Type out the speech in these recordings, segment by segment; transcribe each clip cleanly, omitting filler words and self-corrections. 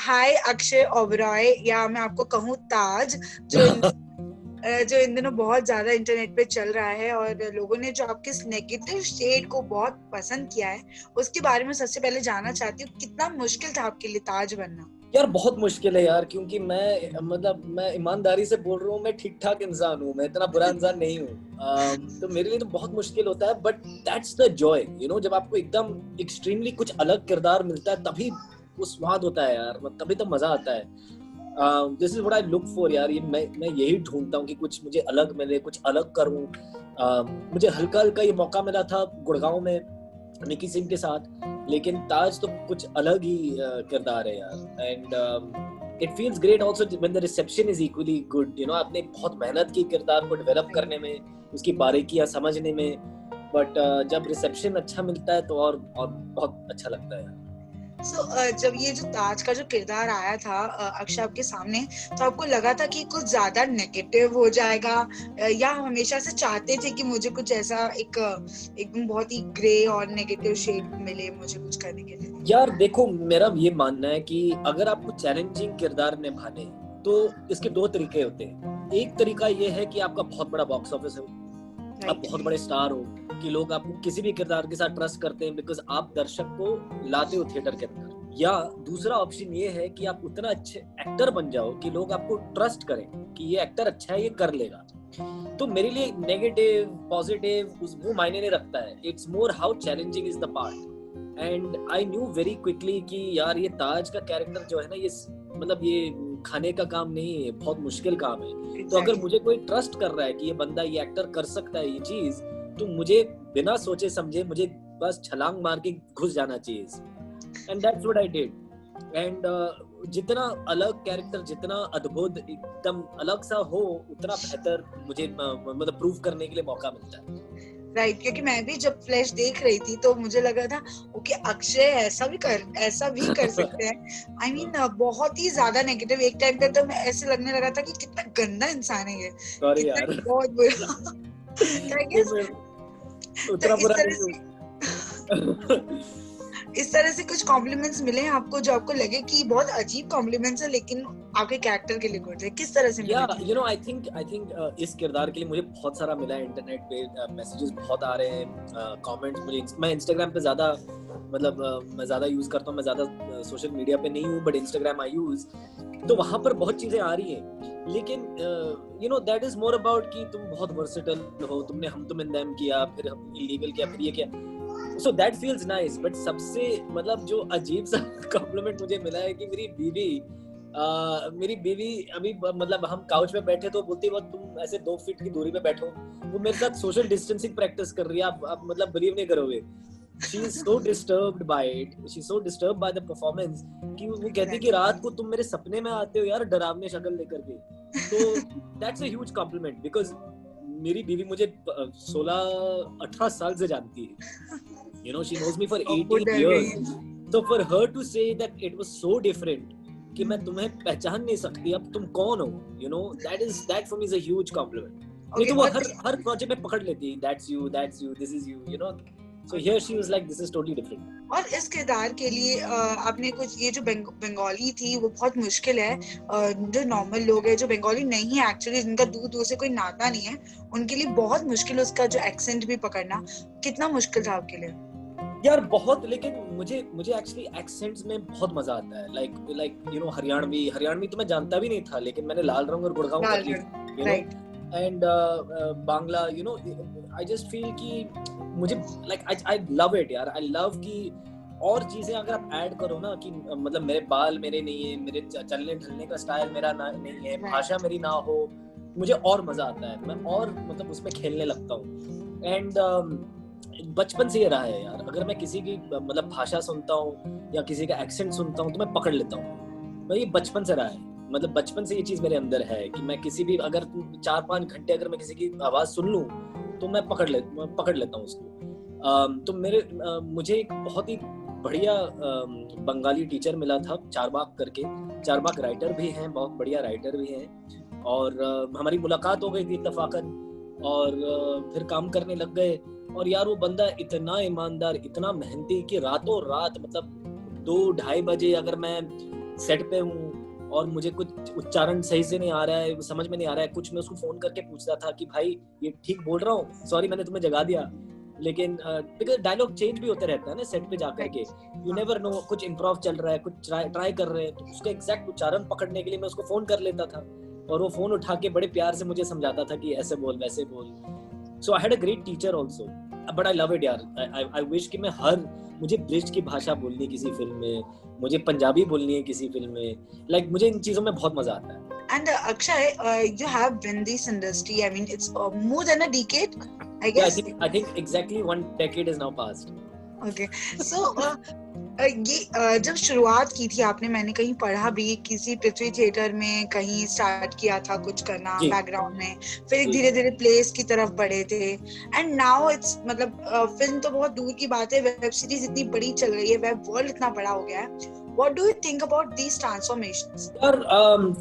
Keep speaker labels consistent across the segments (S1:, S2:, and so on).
S1: हाय अक्षय ओबरॉय, या मैं आपको कहूँ ताज, जो इन दिनों बहुत ज्यादा इंटरनेट पे चल रहा है और लोगों ने जो आपके इस नेगेटिव शेड को बहुत पसंद किया है, उसके बारे में सबसे पहले जानना चाहती हूँ। कितना मुश्किल था आपके लिए ताज बनना?
S2: यार बहुत मुश्किल है यार, क्योंकि मैं ईमानदारी से बोल रहा हूँ, मैं ठीक ठाक इंसान हूँ, मैं इतना बुरा इंसान नहीं हूँ। तो मेरे लिए तो बहुत मुश्किल होता है, बट दैट्स द जॉय, जब आपको एकदम एक्सट्रीमली कुछ अलग किरदार मिलता है तभी वो स्वाद होता है यार, तभी तो मजा आता है। This is what I look for यार, ये मैं यही ढूंढता हूँ कि कुछ मुझे अलग मिले, कुछ अलग करूँ। मुझे हल्का हल्का ये मौका मिला था गुड़गांव में निकी सिंह के साथ, लेकिन ताज तो कुछ अलग ही किरदार है यार। And it feels great also when the reception is equally good. आपने बहुत मेहनत की किरदार को डेवलप करने में, उसकी बारीकियां समझने में, बट जब रिसेप्शन अच्छा मिलता है तो और बहुत अच्छा लगता है यार।
S1: जब ये जो ताज का जो किरदार आया था अक्षय आपके सामने, तो आपको लगा था कि कुछ ज्यादा नेगेटिव हो जाएगा, या हमेशा से चाहते थे कि मुझे कुछ ऐसा एकदम बहुत ही ग्रे और नेगेटिव शेड मिले मुझे कुछ करने के लिए?
S2: यार देखो, मेरा ये मानना है कि अगर आपको चैलेंजिंग किरदार निभाने तो इसके दो तरीके होते हैं। एक तरीका ये है कि आपका बहुत बड़ा बॉक्स ऑफिस हो, आप बहुत बड़े स्टार हो, कि लोग आपको किसी भी किरदार के साथ ट्रस्ट करते हैं बिकॉज आप दर्शक को लाते हो थिएटर के अंदर। या दूसरा ऑप्शन ये है कि आप उतना अच्छे एक्टर बन जाओ कि लोग आपको ट्रस्ट करें कि ये एक्टर अच्छा है, ये कर लेगा। तो मेरे लिए नेगेटिव पॉजिटिव वो मायने नहीं रखता है, it's more how challenging is the part. And I knew very quickly कि यार ये ताज का कैरेक्टर जो है ना, ये खाने का काम नहीं है, बहुत मुश्किल काम है। तो अगर मुझे कोई ट्रस्ट कर रहा है कि ये बंदा, ये एक्टर कर सकता है ये चीज, तो मुझे बिना सोचे समझे मुझे बस छलांग मार के घुस जाना चाहिए। And that's what I did. And जितना अलग कैरेक्टर, जितना अद्भुत, एकदम अलग सा हो, उतना बेहतर मुझे प्रूव करने के लिए मौका मिलता है।
S1: राइट, क्योंकि मैं भी जब फ्लैश देख रही थी तो मुझे लगा था ओके अक्षय ऐसा भी कर सकते हैं। आई मीन बहुत ही ज्यादा नेगेटिव। एक टाइम पे तो मैं ऐसे लगने लगा था कि कितना गंदा इंसान है ये,
S2: सॉरी यार,
S1: बहुत बुरा। तो इस तरह से कुछ कॉम्प्लीमेंट्स मिले हैं आपको जो आपको लगे कि बहुत अजीब कॉम्प्लीमेंट्स है लेकिन आपके कैरेक्टर के लिए गुड है? किस तरह से मिले?
S2: आई थिंक इस किरदार के लिए मुझे बहुत सारा मिला है। इंटरनेट पे मैसेजेस बहुत आ रहे हैं, कमेंट्स मुझे। मैं इंस्टाग्राम पे ज्यादा मैं ज्यादा यूज करता हूँ, मैं ज्यादा सोशल मीडिया पे नहीं हूँ, बट इंस्टाग्राम आई यूज, तो वहां पर बहुत चीजें आ रही हैं। लेकिन दैट इज मोर अबाउट कि तुम बहुत वर्सेटाइल हो, तुमने हम तुम एंड देम किया, फिर हम इलीगल किया, फिर ये किया, so that feels nice। but सबसे जो अजीब सा कॉम्प्लीमेंट मुझे मिला है कि मेरी बीवी अभी हम काउच पे बैठे तो बोलती है तुम ऐसे 2 फीट की दूरी पे बैठो। वो मेरे साथ सोशल डिस्टेंसिंग प्रैक्टिस कर रही है। आप बिलीव नहीं करोगे, she is so disturbed by it, she's so disturbed by the performance कि वो कहती कि रात को तुम मेरे सपने में आते हो यार डरावने शक्ल लेकर के। तो that's a huge compliment because मेरी बीवी मुझे 16-18 साल से जानती है। she knows me for 18 years, so for her to say that it was so different कि मैं तुम्हें पहचान नहीं सकती, अब तुम कौन हो, that for me is a huge compliment। नहीं तो वो हर प्रोजेक्ट में पकड़ लेती, that's you, this is you, so here she was like this is totally different।
S1: और इस किरदार के लिए आपने कुछ, ये जो बंगाली थी वो बहुत मुश्किल है। जो नॉर्मल लोग हैं जो बंगाली नहीं है एक्चुअली, जिनका दूर से कोई नाता नहीं है, उनके लिए बहुत मुश्किल उसका जो एक्सेंट भी पकड़ना। कितना मुश्किल था आपके लिए?
S2: यार बहुत, लेकिन मुझे एक्चुअली एक्सेंट्स में बहुत मजा आता है। लाइक हरियाणवी तो मैं जानता भी नहीं था, लेकिन मैंने लाल रंग और गुड़गांव कर ली, and Bangla, I just feel कि मुझे आई लव इट यार। आई लव कि और चीजें अगर आप ऐड करो ना, कि मेरे बाल मेरे नहीं है, मेरे चलने ढलने का स्टाइल मेरा नहीं है, भाषा मेरी ना हो, मुझे और मजा आता है, मैं और उसमें खेलने लगता हूँ। एंड बचपन से ये रहा है यार, अगर मैं किसी की भाषा सुनता हूँ या किसी का एक्सेंट सुनता हूँ तो मैं पकड़ लेता हूँ। ये बचपन से रहा है, बचपन से ये चीज मेरे अंदर है कि मैं किसी भी, अगर 4-5 घंटे अगर मैं किसी की आवाज सुन लूँ तो मैं पकड़ लेता हूँ उसको। तो मुझे एक बहुत ही बढ़िया बंगाली टीचर मिला था, चारबाग करके। चारबाग राइटर भी हैं, बहुत बढ़िया राइटर भी हैं, और हमारी मुलाकात हो गई थी इत्तेफाकन, और फिर काम करने लग गए। और यार वो बंदा इतना ईमानदार, इतना मेहनती कि रातों रात 2-2:30 बजे अगर मैं सेट पे हूँ और मुझे कुछ उच्चारण सही से नहीं आ रहा है, समझ में नहीं आ रहा है कुछ, मैं उसको फोन करके पूछता था कि भाई ये ठीक बोल रहा हूँ, सॉरी मैंने तुम्हें जगा दिया। लेकिन बिकॉज डायलॉग चेंज भी होते रहता है ना सेट पे जाकर के, यू नेवर नो, कुछ इम्प्रोव चल रहा है, कुछ ट्राई कर रहे हैं, तो उसका एग्जैक्ट उच्चारण पकड़ने के लिए मैं उसको फोन कर लेता था और वो फोन उठा के बड़े प्यार से मुझे समझाता था कि ऐसे बोल वैसे बोल। So I had a great teacher also, but I love it यार। आई विश कि मैं मुझे ब्रिज की भाषा बोलनी है किसी फिल्म में, मुझे पंजाबी बोलनी है किसी फिल्म में, लाइक मुझे इन चीजों में बहुत मजा आता है।
S1: And Akshay, you have been in this industry. I mean, it's more than a decade, I guess.
S2: Yeah, I think exactly 1 decade is now passed.
S1: Okay, so ये जब शुरुआत की थी आपने, मैंने कहीं पढ़ा भी, किसी पृथ्वी थिएटर में कहीं स्टार्ट किया था कुछ करना बैकग्राउंड में, फिर धीरे धीरे प्लेस की तरफ बढ़े थे, एंड नाउ इट्स मतलब फिल्म तो बहुत दूर की बात है, वेब सीरीज इतनी बड़ी चल रही है, वेब वर्ल्ड इतना बड़ा हो गया है। What do you think about these transformations?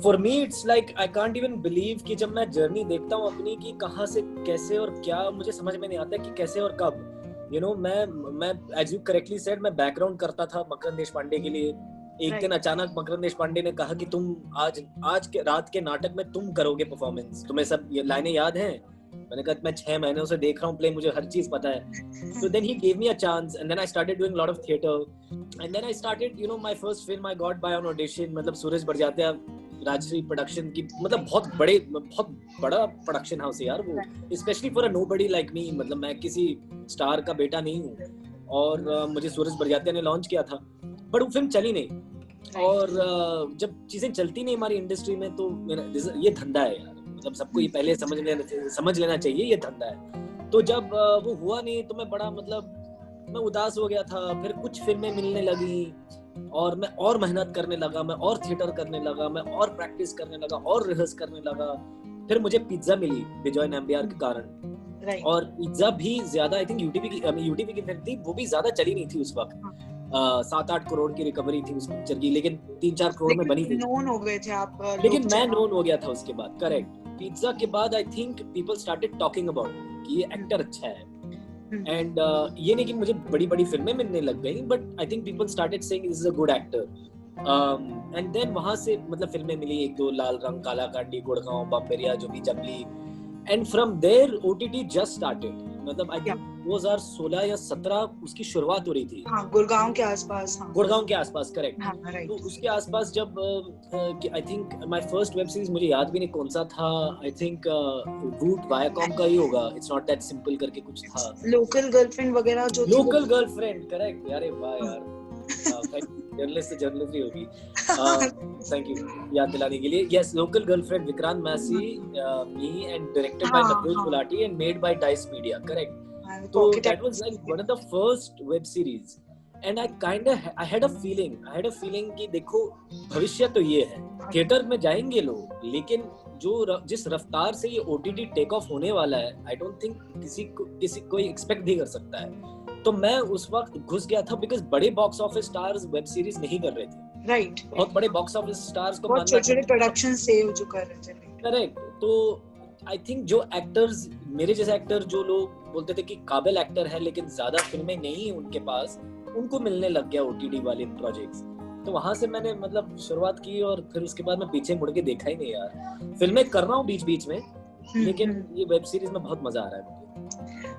S2: For me it's like I can't even believe कि जब मैं जर्नी देखता हूँ अपनी कि कहाँ से कैसे और क्या, मुझे समझ में नहीं आता कि कैसे और कब। You know, मैं as you correctly said, मैं बैकग्राउंड करता था मकरंद देशपांडे के लिए। एक दिन अचानक मकरंद देशपांडे ने कहा कि तुम आज के रात के नाटक में तुम करोगे परफॉर्मेंस, तुम्हें सब ये लाइनें याद हैं? मैंने कहा मैं 6 महीनों से देख रहा हूँ प्ले, मुझे हर चीज पता है। So then he gave me a chance and then I started doing a lot of theater and then I started, you know, my first film I got by an audition, मतलब सूरज Barjatya Rajshree production की, मतलब बहुत बड़ा production house है यार वो, specially for a nobody like me, मतलब मैं किसी स्टार का बेटा नहीं हूँ और मुझे सूरज बड़जात्या ने लॉन्च किया था, बट वो फिल्म चली नहीं। और जब चीजें चलती नहीं हमारी इंडस्ट्री में तो ये धंधा है यार, मतलब सबको ये पहले समझ लेना चाहिए, ये धंधा है। तो जब वो हुआ नहीं तो मैं बड़ा मैं उदास हो गया था। फिर कुछ फिल्में मिलने लगी और मैं और मेहनत करने लगा, मैं और थिएटर करने लगा, मैं और प्रैक्टिस करने लगा और रिहर्स करने लगा। फिर मुझे पिज्जा मिली विजय नंबियार के कारण, और पिज्जा भी ज्यादा आई थिंक यूटीवी की फिल्म थी, वो भी ज्यादा चली नहीं थी उस वक्त। 7-8 करोड़ की रिकवरी थी उस पिक्चर की, लेकिन 3-4 करोड़ में बनी थी।
S1: नोन हो गए थे आप,
S2: लेकिन मैं नोन हो गया था उसके बाद। करेक्ट, पिज्जा के बाद आई think people started talking about कि ये एक्टर अच्छा है, एंड ये नहीं कि मुझे बड़ी बड़ी फिल्में मिलने लग गई, but I think people started saying this is a good actor. And then वहां से मतलब फिल्में मिली 1-2, लाल रंग, काला कांडी, गुड़गांव, बम्बेरिया, जुबली जबली, and from there OTT just started. मतलब आई थिंक 2016 या 17 उसकी शुरुआत हो रही थी।
S1: गुड़गांव के आसपास।
S2: गुड़गांव के आसपास, करेक्ट। तो उसके आसपास जब I think my first web series, मुझे याद भी नहीं कौन सा था, आई थिंक रूट वायाकॉम का ही होगा, इट्स नॉट दैट सिंपल करके कुछ था,
S1: लोकल गर्लफ्रेंड वगैरह जो
S2: लोकल गर्लफ्रेंड, करेक्ट। अरे वाह यार, जर्नलिस्ट ही होगी। थैंक यू याद दिलाने के लिए। Yes, local girlfriend, Vikrant Massey, me, and directed by Nakul Gulati and made by Dice Media, correct. तो that was like one of the first web series and I had a feeling कि देखो भविष्य तो ये है, थिएटर में जाएंगे लोग, लेकिन जिस रफ्तार से ये OTT टेक ऑफ होने वाला है, आई डोंट थिंक किसी कोई एक्सपेक्ट भी कर सकता है। तो मैं उस वक्त घुस गया था, बिकॉज बड़े box office stars web series नहीं कर रहे थे, राइट। बहुत बड़े बॉक्स ऑफिस स्टार्स को
S1: छोटे प्रोडक्शन से जो कर रहे थे,
S2: करेक्ट। तो आई थिंक जो एक्टर्स, मेरे जैसे एक्टर जो लोग बोलते थे कि काबिल एक्टर है लेकिन ज्यादा फिल्में नहीं उनके पास, उनको मिलने लग गया OTT वाले प्रोजेक्ट्स। तो वहां से मैंने मतलब शुरुआत की और फिर उसके बाद मैं पीछे मुड़ के देखा ही नहीं यार। फिल्में कर रहा हूँ बीच में, लेकिन ये वेब सीरीज में बहुत मजा आ रहा है मुझे।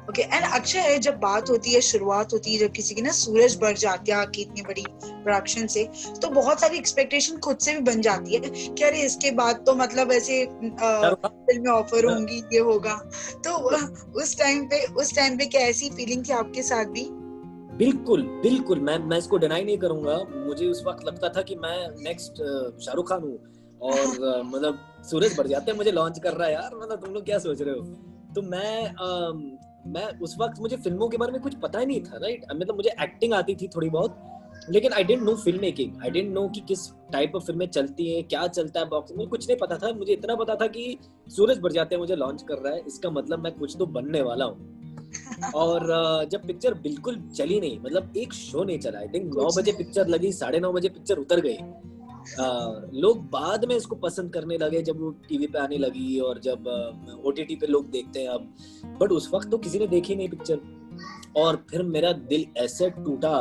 S1: ओके, एंड अक्षय, जब बात होती है, शुरुआत होती है जब किसी की ना सूरज बड़जात्या की इतनी बड़ी प्रोडक्शन से, तो बहुत सारी एक्सपेक्टेशन खुद से भी बन जाती है कि अरे इसके बाद तो मतलब ऐसे फिल्में ऑफर होंगी, ये होगा। तो उस टाइम पे क्या ऐसी फीलिंग थी आपके साथ भी?
S2: बिल्कुल मैं इसको डिनाई नहीं करूंगा। मुझे उस वक्त लगता था कि मैं नेक्स्ट शाहरुख खान हूँ और मतलब सूरज बड़जात्या मुझे लॉन्च कर रहा है यार, मतलब तुम लोग क्या सोच रहे हो। तो मैं उस वक्त, मुझे फिल्मों के बारे में कुछ पता ही नहीं था, राइट। मतलब मुझे एक्टिंग आती थी थोड़ी बहुत, लेकिन I didn't know film making, I didn't know कि किस टाइप ऑफ फिल्में चलती हैं, क्या चलता है बॉक्स में, कुछ नहीं पता था। मुझे इतना पता था कि सूरज बड़जात्या मुझे लॉन्च कर रहा है, इसका मतलब मैं कुछ तो बनने वाला हूँ। और जब पिक्चर बिल्कुल चली नहीं, मतलब एक शो नहीं चला, आई थिंक 9 बजे पिक्चर लगी, 9:30 बजे पिक्चर उतर गई। लोग बाद में इसको पसंद करने लगे जब वो टीवी पे आने लगी और जब OTT पे लोग देखते हैं अब, बट उस वक्त तो किसी ने देखी नहीं पिक्चर। और फिर मेरा दिल ऐसे टूटा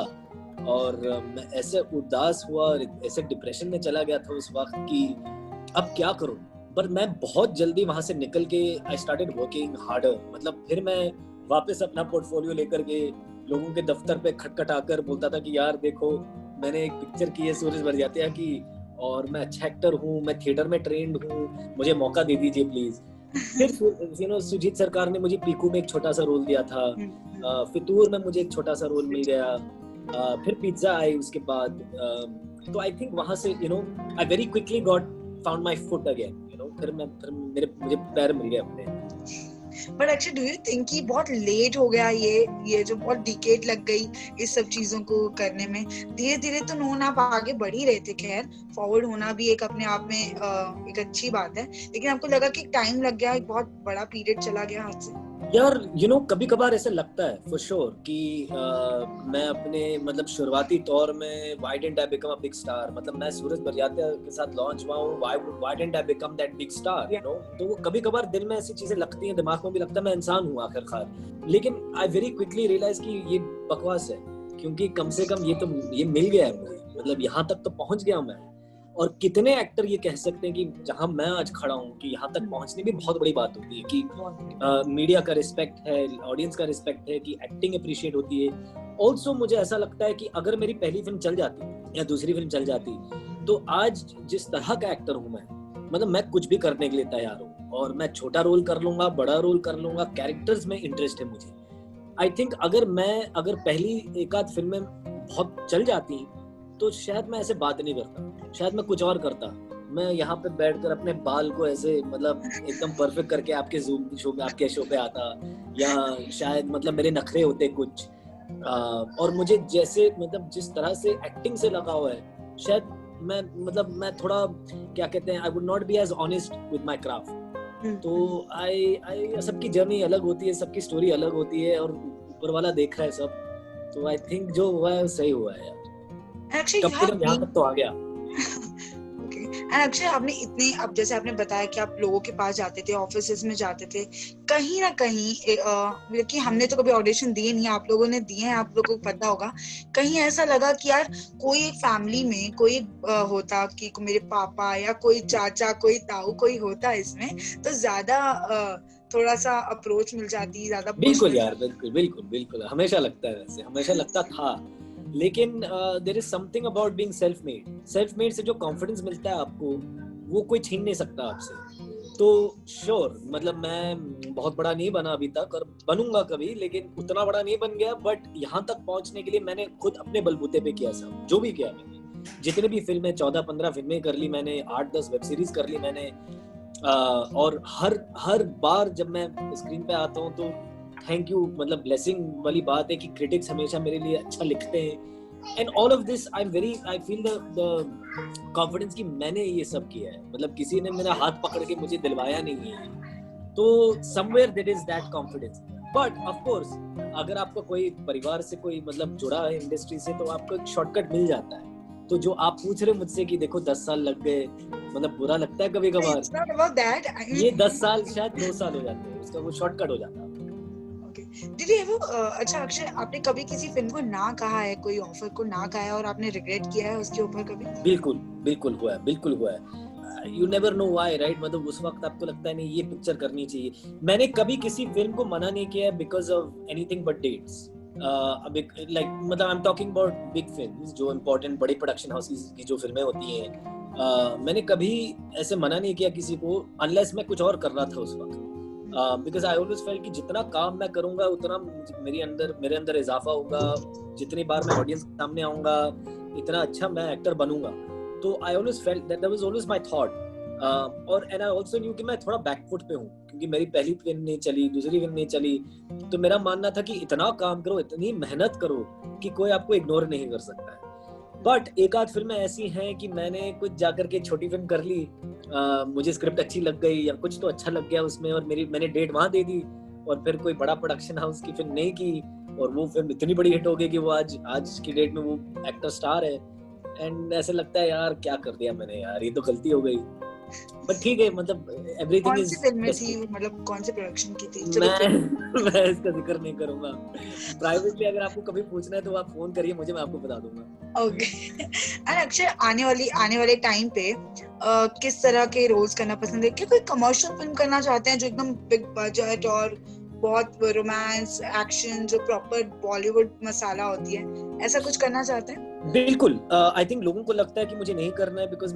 S2: और मैं ऐसे उदास हुआ और ऐसे डिप्रेशन में चला गया था उस वक्त कि अब क्या करूं। पर मैं बहुत जल्दी वहां से निकल के आई स्टार्टेड वर्किंग हार्डर। मतलब फिर मैं वापस अपना पोर्टफोलियो लेकर के लोगों के दफ्तर पे खटखटाकर बोलता था कि यार देखो मैंने एक पिक्चर की है सूरज बरजात्या की, और मैं अच्छा एक्टर हूँ, मैं थिएटर में ट्रेंड हूँ, मुझे मौका दे दीजिए प्लीज। फिर सुजीत सरकार ने मुझे पीकू में एक छोटा सा रोल दिया था, फितूर में मुझे एक छोटा सा रोल मिल गया, फिर पिज्जा आई उसके बाद। तो आई थिंक वहां से I very quickly got found my foot again. फिर मुझे पैर मिल गए अपने।
S1: But actually do you think कि बहुत लेट हो गया ये जो बहुत डिकेड लग गई इस सब चीजों को करने में? धीरे धीरे तो नोन आप आगे बढ़ ही रहे थे, खैर फॉरवर्ड होना भी एक अपने आप में एक अच्छी बात है, लेकिन आपको लगा कि टाइम लग गया, एक बहुत बड़ा पीरियड चला गया हाथ से?
S2: यार कभी कभार ऐसा लगता है फॉर श्योर कि मैं अपने मतलब शुरुआती तौर में why didn't I become a big star. मतलब मैं सूरज बरजात्या के साथ लॉन्च हुआ हूँ, why didn't I become that big star, तो वो कभी कभार दिल में ऐसी चीजें लगती हैं, दिमाग में भी लगता है मैं इंसान हूँ आखिरकार। लेकिन आई वेरी क्विकली रियलाइज कि ये बकवास है, क्योंकि कम से कम ये मिल गया है मुझे, मतलब यहाँ तक तो पहुंच गया मैं। और कितने एक्टर ये कह सकते हैं कि जहां मैं आज खड़ा हूँ कि यहाँ तक पहुंचने भी बहुत बड़ी बात होती है कि मीडिया का रिस्पेक्ट है, ऑडियंस का रिस्पेक्ट है, कि एक्टिंग अप्रिशिएट होती है। ऑल्सो मुझे ऐसा लगता है कि अगर मेरी पहली फिल्म चल जाती या दूसरी फिल्म चल जाती तो आज जिस तरह का एक्टर हूँ मैं, मतलब मैं कुछ भी करने के लिए तैयार हूँ, और मैं छोटा रोल कर लूंगा, बड़ा रोल कर लूंगा, कैरेक्टर्स में इंटरेस्ट है मुझे। आई थिंक अगर पहली एक आध फिल्में बहुत चल जाती तो शायद मैं ऐसे बात नहीं करता, शायद मैं कुछ और करता। मैं यहाँ पे बैठकर अपने बाल को ऐसे मतलब एकदम परफेक्ट करके आपके जूम शो में, आपके शो पे आता, या शायद मतलब मेरे नखरे होते कुछ। और मुझे जैसे मतलब जिस तरह से एक्टिंग से लगा हुआ है, शायद मैं थोड़ा क्या कहते हैं, I would not be as honest with my craft. तो आई सबकी जर्नी अलग होती है, सबकी स्टोरी अलग होती है, और ऊपर वाला देख रहा है सब। तो आई थिंक जो हुआ है सही हुआ है यार।
S1: Actually,
S2: यहाँ तक तो आ गया।
S1: अक्षय, आपने इतने, अब जैसे आपने बताया कि आप लोगों के पास जाते थे, ऑफिसेज में जाते थे, कहीं ना कहीं कि हमने तो कभी ऑडिशन दिए नहीं, आप लोगों ने दिए हैं, आप लोगों को पता होगा, कहीं ऐसा लगा कि यार कोई एक फैमिली में कोई होता कि मेरे पापा या कोई चाचा, कोई ताऊ, कोई होता इसमें तो ज्यादा थोड़ा सा अप्रोच मिल जाती, ज्यादा
S2: बिल्कुल यार, बिल्कुल हमेशा लगता है, वैसे हमेशा लगता था। लेकिन there is something about being self made से जो कॉन्फिडेंस मिलता है आपको, वो कोई छीन नहीं सकता आपसे। तो श्योर, मतलब मैं बहुत बड़ा नहीं बना अभी तक, और बनूंगा कभी, लेकिन उतना बड़ा नहीं बन गया। बट यहाँ तक पहुंचने के लिए मैंने खुद अपने बलबूते पे किया सब, जो भी किया मैंने, जितने भी फिल्में, 14-15 फिल्में कर ली मैंने, 8-10 वेब सीरीज कर ली मैंने। और हर बार जब मैं स्क्रीन पे आता हूँ तो थैंक यू, मतलब ब्लेसिंग वाली बात है कि क्रिटिक्स हमेशा मेरे लिए अच्छा लिखते हैं। And all of this I feel the confidence कि मैंने ये सब किया है, मतलब किसी ने मेरा हाथ पकड़ के मुझे दिलवाया नहीं है। तो somewhere there is that confidence. But of course अगर आपका कोई परिवार से कोई मतलब जुड़ा है इंडस्ट्री से, तो आपको एक शॉर्टकट मिल जाता है। तो जो आप पूछ रहे मुझसे कि देखो 10 साल लग गए, मतलब बुरा लगता है कभी कभार। ये 10 साल शायद 2 साल हो जाते हैं, उसका वो शॉर्टकट हो जाता है।
S1: Did you ever, अच्छा अक्षय, आपने कभी किसी फिल्म को ना कहा है, कोई ऑफर को ना कहा है और आपने रिग्रेट किया है उसके ऊपर कभी?
S2: बिल्कुल हुआ है। You never know why, right? मतलब उस वक्त आपको लगता है नहीं ये पिक्चर करनी चाहिए। मैंने कभी किसी फिल्म को मना नहीं किया because of anything but dates. Like मतलब I'm talking about big films, जो important बड़े प्रोडक्शन हाउसेस की जो फिल्में होती हैं, मैंने कभी ऐसे मना नहीं किया किसी को, unless मैं कुछ और कर रहा था उस वक्त। Because I always felt कि जितना काम मैं करूंगा उतना मेरे अंदर इजाफा होगा, जितनी बार मैं ऑडियंस के सामने आऊंगा इतना अच्छा मैं एक्टर बनूंगा। तो I always felt that was always my thought. और and I also knew कि मैं थोड़ा बैकफुट पे हूँ, क्योंकि मेरी पहली फिल्म नहीं चली, दूसरी फिल्म नहीं चली। तो मेरा मानना था कि इतना काम करो, इतनी मेहनत करो कि कोई आपको इग्नोर नहीं कर सकता है। बट एक आध फिल्में ऐसी हैं कि मैंने कुछ जाकर के छोटी फिल्म कर ली, मुझे स्क्रिप्ट अच्छी लग गई या कुछ तो अच्छा लग गया उसमें, और मैंने डेट वहां दे दी, और फिर कोई बड़ा प्रोडक्शन हाउस की फिल्म नहीं की, और वो फिल्म इतनी बड़ी हिट हो गई कि वो आज की डेट में वो एक्टर स्टार है। एंड ऐसे लगता है यार क्या कर दिया मैंने यार, ये तो गलती हो गई। बट ठीक है, मतलब एवरीथिंग
S1: कौन
S2: इज
S1: सी फिल्म थी, मतलब कौन से प्रोडक्शन की थी? चलो
S2: मैं इसका जिक्र नहीं करूंगा प्राइवेटली। अगर आपको कभी पूछना है तो आप फोन करिए मुझे, मैं आपको बता दूंगा।
S1: ओके। एंड अक्षय, आने वाले टाइम पे किस तरह के रोल्स करना पसंद है? क्या कोई कमर्शियल फिल्म करना चाहते हैं जो एकदम बिग बजट और बहुत रोमांस एक्शन जो प्रॉपर बॉलीवुड मसाला होती है, ऐसा कुछ करना चाहते हैं?
S2: बिल्कुल। आई थिंक लोगों को लगता है कि मुझे नहीं करना है बिकॉज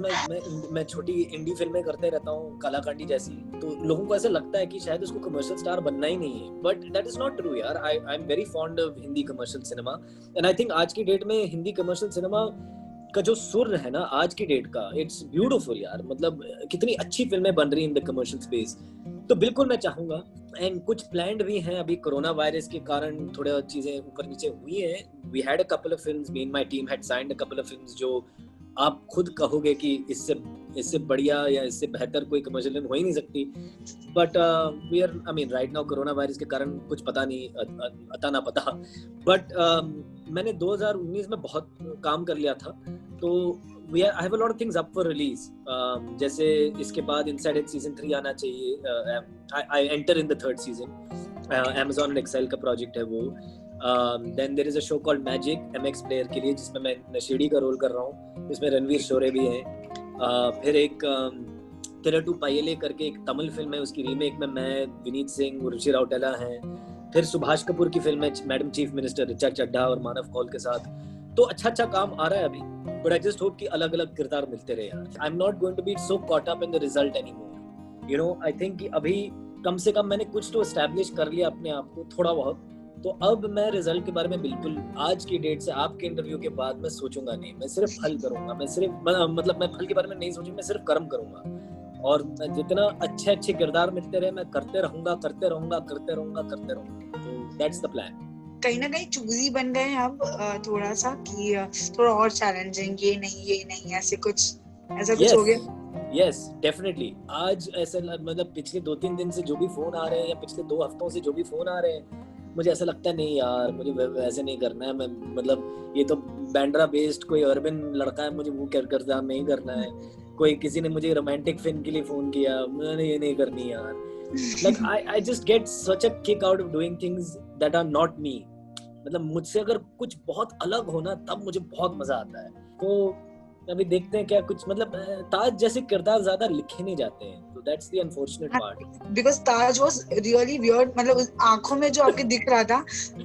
S2: मैं छोटी इंडी फिल्में करते रहता हूँ, कालाकांडी जैसी, तो लोगों को ऐसा लगता है कि शायद उसको कमर्शियल स्टार बनना ही नहीं है, but that is not true यार। I am very fond of Hindi commercial cinema, and I think आज की डेट में हिंदी कमर्शियल सिनेमा का जो सुर है ना आज की डेट का, इट्स ब्यूटीफुल यार। मतलब कितनी अच्छी फिल्में बन रही इन द कमर्शियल स्पेस, तो बिल्कुल मैं चाहूंगा। एंड कुछ प्लान्ड भी हैं, अभी कोरोना वायरस के कारण थोड़ा चीजें ऊपर नीचे हुई हैं। We had a couple of films, me and my team had signed a couple of films जो आप खुद कहोगे कि इससे बढ़िया या इससे बेहतर कोई कमर्शियल फिल्म हो ही नहीं सकती। But we are, I mean right now coronavirus के कारण कुछ पता नहीं, अता ना पता। बट मैंने 2019 में बहुत काम कर लिया था, तो I have a lot of things up for release. जैसे इसके बाद Inside It season 3 आना चाहिए. I enter in the third season. Amazon and Excel का प्रोजेक्ट है वो. Then there is a show called Magic MX Player के लिए, जिसमें मैं नशेड़ी का रोल कर रहा हूँ. उसमें रणवीर शोरे भी है. फिर एक तिरटू पायले करके एक तमिल फिल्म है, उसकी रीमेक में मैं, विनीत सिंह, रुचि राउटेला हैं. फिर सुभाष कपूर की फिल्म है madam chief minister, Richa Chadha और मानव कौल के साथ. तो अच्छा काम आ रहा है अभी, but I just hope कि अलग-अलग किरदार मिलते रहे यार. I'm not going to be so caught up in the result anymore. You know, I think कि अभी कम से कम मैंने कुछ तो establish कर लिया अपने आप को थोड़ा बहुत, तो अब मैं रिजल्ट के बारे में बिल्कुल आज की डेट से, आपके इंटरव्यू के बाद मैं सोचूंगा नहीं. मैं सिर्फ फल करूंगा, मैं सिर्फ मतलब मैं फल के बारे में नहीं सोचूंगा, मैं सिर्फ कर्म करूंगा. और जितना अच्छे किरदार मिलते रहे मैं करते रहूंगा. तो that's the plan.
S1: कहीं ना कहीं चूजी बन गए अब थोड़ा सा कि थोड़ा और चैलेंजिंग, ये नहीं ऐसा कुछ हो गया.
S2: Yes definitely. आज ऐसा मतलब पिछले 2-3 दिन से जो भी फोन आ रहे हैं या पिछले 2 हफ्तों से जो भी फोन आ रहे हैं, मुझे ऐसा लगता है नहीं यार, मुझे वैसे नहीं करना है. मैं मतलब ये तो बैंड्रा बेस्ड कोई अर्बन लड़का है, मुझे वो किरदार नहीं करना है. कोई किसी ने मुझे रोमांटिक फिल्म के लिए फोन किया, मैंने ये नहीं करनी यार. Like I just get such a kick out of doing things that are not me. मतलब मुझसे अगर कुछ बहुत अलग होना तब मुझे बहुत मजा आता है. तो अभी देखते हैं क्या कुछ, मतलब ताज जैसे किरदार ज्यादा लिखे नहीं जाते हैं, तो that's the unfortunate part.
S1: Because Taj was really weird. मतलब उस आंखों में जो आपके दिख रहा था,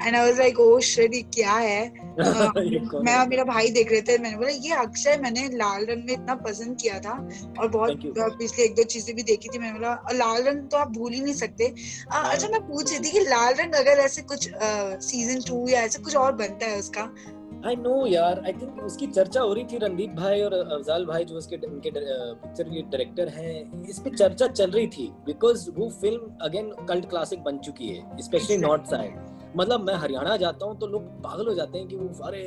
S1: and I was like, oh shit, ये क्या है? मैं और मेरा भाई देख रहे थे, मैंने बोला ये अक्षय, मैंने लाल रंग में इतना पसंद किया था और बहुत पिछले 1-2 चीजें भी देखी थी. मैंने बोला लाल रंग तो आप भूल ही नहीं सकते. अच्छा, मैं पूछ रही थी कि लाल रंग अगर ऐसे कुछ सीजन 2 या ऐसे कुछ और बनता है उसका?
S2: I know यार, I think उसकी चर्चा हो रही थी. रणदीप भाई और अफजाल भाई जो उसके उनके पिक्चर के डायरेक्टर हैं, इस पे चर्चा चल रही थी बिकॉज वो फिल्म अगेन कल्ट क्लासिक बन चुकी है, स्पेशली नॉर्थ साइड. मतलब मैं हरियाणा जाता हूँ तो लोग पागल हो जाते हैं कि वो अरे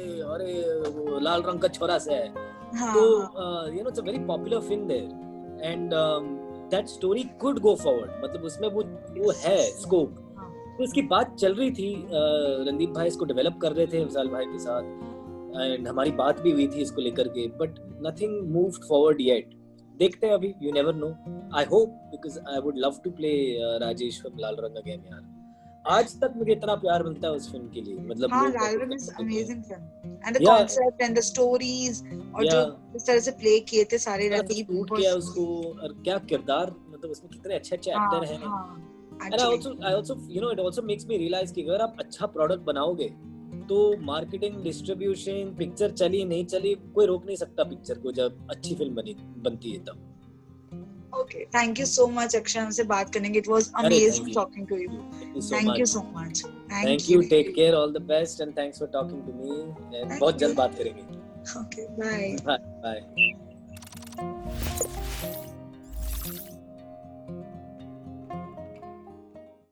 S2: वो लाल रंग का छोरा से है. तो you know, it's a very popular film there and that story could go forward. मतलब उसमें वो है स्कोप. तो इसकी बात चल रही थी, रणदीप भाई इसको डेवलप कर रहे थे अफजाल भाई के साथ, एंड हमारी बात भी हुई थी इसको लेकर के, but nothing moved forward yet. देखते हैं अभी, you never know. I hope, because I would love to play Rajesh from Laal Rang again यार. आज तक मुझे इतना प्यार मिलता है उस फिल्म के लिए. मतलब
S1: हाँ, लाल रंग is amazing film and the concept and the stories, और जो इस तरह से प्ले किए थे सारे रणदीप,
S2: शूट किया उसको, और क्या किरदार, मतलब उसमें कितने अच्छे एक्टर हैं. And I also you know, it also makes me realize कि अगर आप अच्छा प्रोडक्ट बनाओगे तो मार्केटिंग, डिस्ट्रीब्यूशन, पिक्चर चली नहीं चली, कोई रोक नहीं सकता पिक्चर को जब अच्छी फिल्म बनती है तब.
S1: Okay, thank you so much Akshay, हमसे बात करने के. It was amazing talking to you. Thank you so much.
S2: Thank you. Take care, all the best and thanks for talking to me. बहुत जल्द बात करेंगे.
S1: Okay, bye.
S2: Bye.